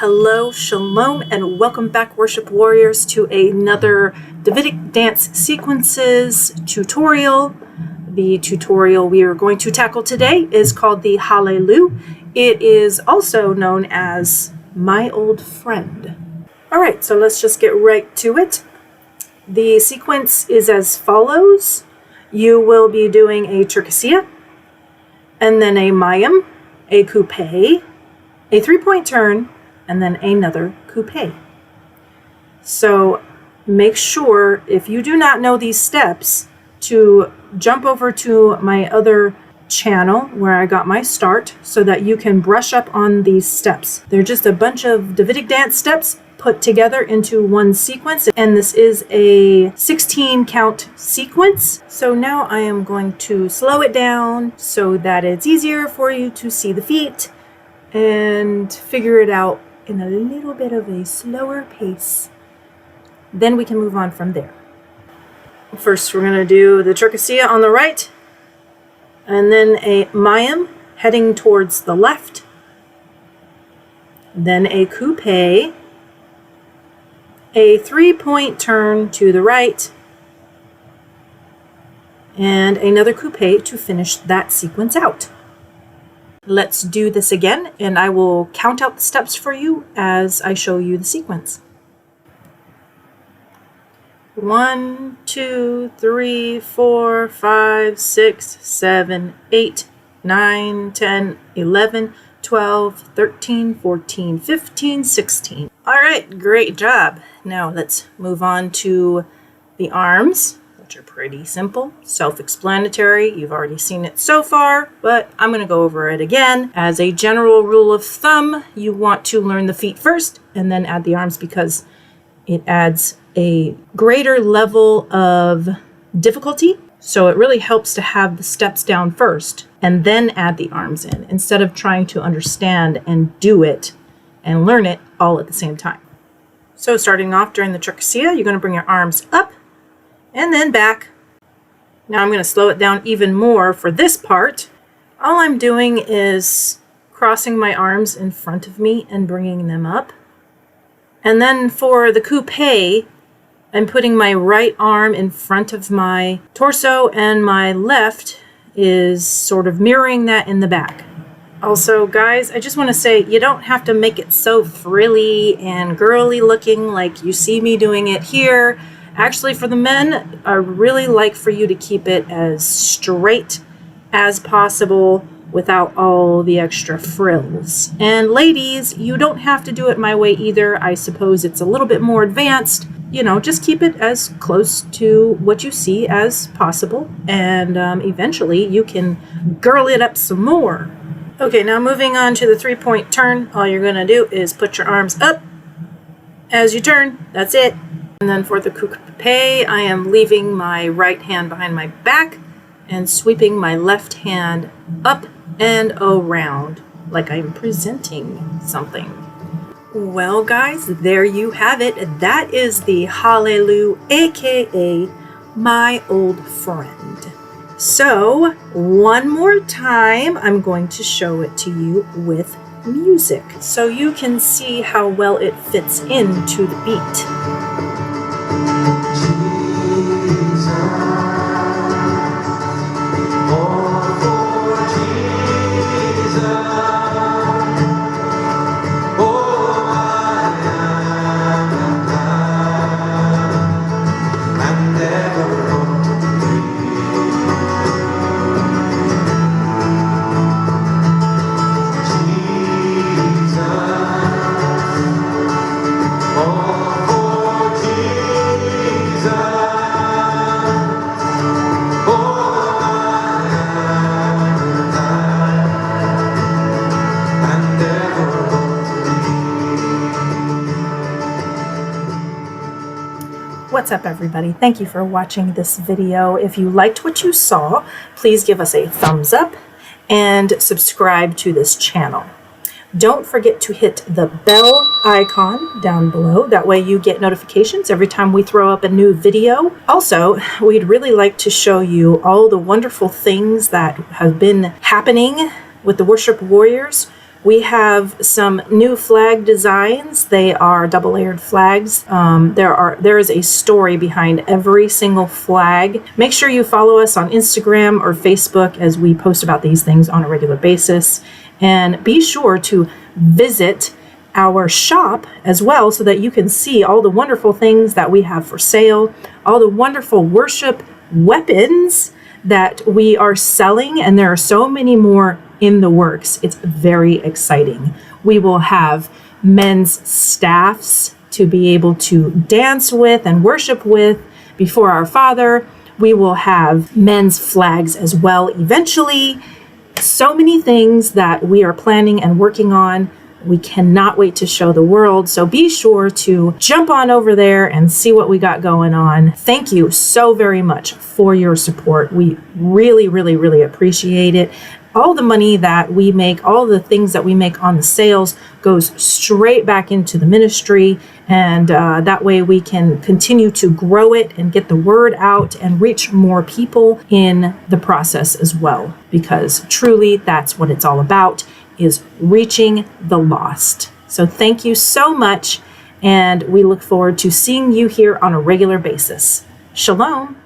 hello, shalom, and welcome back, worship warriors, to another Davidic dance sequences tutorial. The tutorial we are going to tackle today is called the Hallelu. It is also known as My Old Friend. All right, so let's just get right to it. The sequence is as follows. You will be doing a Turkisia, and then a Mayim, a coupe, a three-point turn, and then another coupe. So make sure, if you do not know these steps, to jump over to my other channel where I got my start so that you can brush up on these steps. They're just a bunch of Davidic dance steps put together into one sequence, and this is a 16 count sequence. So now I am going to slow it down so that it's easier for you to see the feet and figure it out in a little bit of a slower pace. Then we can move on from there. First, we're going to do the Turkisia on the right, and then a Mayim heading towards the left, then a coupe, a three-point turn to the right, and another coupe to finish that sequence out. Let's do this again, and I will count out the steps for you as I show you the sequence. 1, 2, 3, 4, 5, 6, 7, 8, 9, 10, 11, 12, 13, 14, 15, 16. All right, great job. Now let's move on to the arms, which are pretty simple, self-explanatory. You've already seen it so far, but I'm going to go over it again. As a general rule of thumb, you want to learn the feet first and then add the arms, because it adds a greater level of difficulty. So it really helps to have the steps down first and then add the arms in, instead of trying to understand and do it and learn it all at the same time. So starting off during the Turkisia, you're going to bring your arms up and then back. Now I'm going to slow it down even more for this part. All I'm doing is crossing my arms in front of me and bringing them up. And then for the coupe, I'm putting my right arm in front of my torso, and my left is sort of mirroring that in the back. Also, guys, I just want to say, you don't have to make it so frilly and girly looking like you see me doing it here. Actually, for the men, I really like for you to keep it as straight as possible without all the extra frills. And ladies, you don't have to do it my way either. I suppose it's a little bit more advanced. You know, just keep it as close to what you see as possible, and eventually you can girl it up some more. Okay, now moving on to the three-point turn. All you're going to do is put your arms up as you turn. That's it. And then for the coupe, I am leaving my right hand behind my back and sweeping my left hand up and around like I'm presenting something. Well, guys, there you have it. That is the Hallelu, aka My Old Friend. So, one more time, I'm going to show it to you with music so you can see how well it fits into the beat. What's up, everybody? Thank you for watching this video. If you liked what you saw, please give us a thumbs up and subscribe to this channel. Don't forget to hit the bell icon down below. That way you get notifications every time we throw up a new video. Also, we'd really like to show you all the wonderful things that have been happening with the Worship Warriors We have some new flag designs. They are double layered flags. There is a story behind every single flag. Make sure you follow us on Instagram or Facebook as we post about these things on a regular basis. And be sure to visit our shop as well so that you can see all the wonderful things that we have for sale, all the wonderful worship weapons that we are selling, and there are so many more in the works. It's very exciting. We will have men's staffs to be able to dance with and worship with before our Father. We will have men's flags as well eventually. So many things that we are planning and working on. We cannot wait to show the world. So be sure to jump on over there and see what we got going on. Thank you so very much for your support. We really, really, really appreciate it. All the money that we make, all the things that we make on the sales goes straight back into the ministry. And that way we can continue to grow it and get the word out and reach more people in the process as well. Because truly that's what it's all about, is reaching the lost. So thank you so much. And we look forward to seeing you here on a regular basis. Shalom.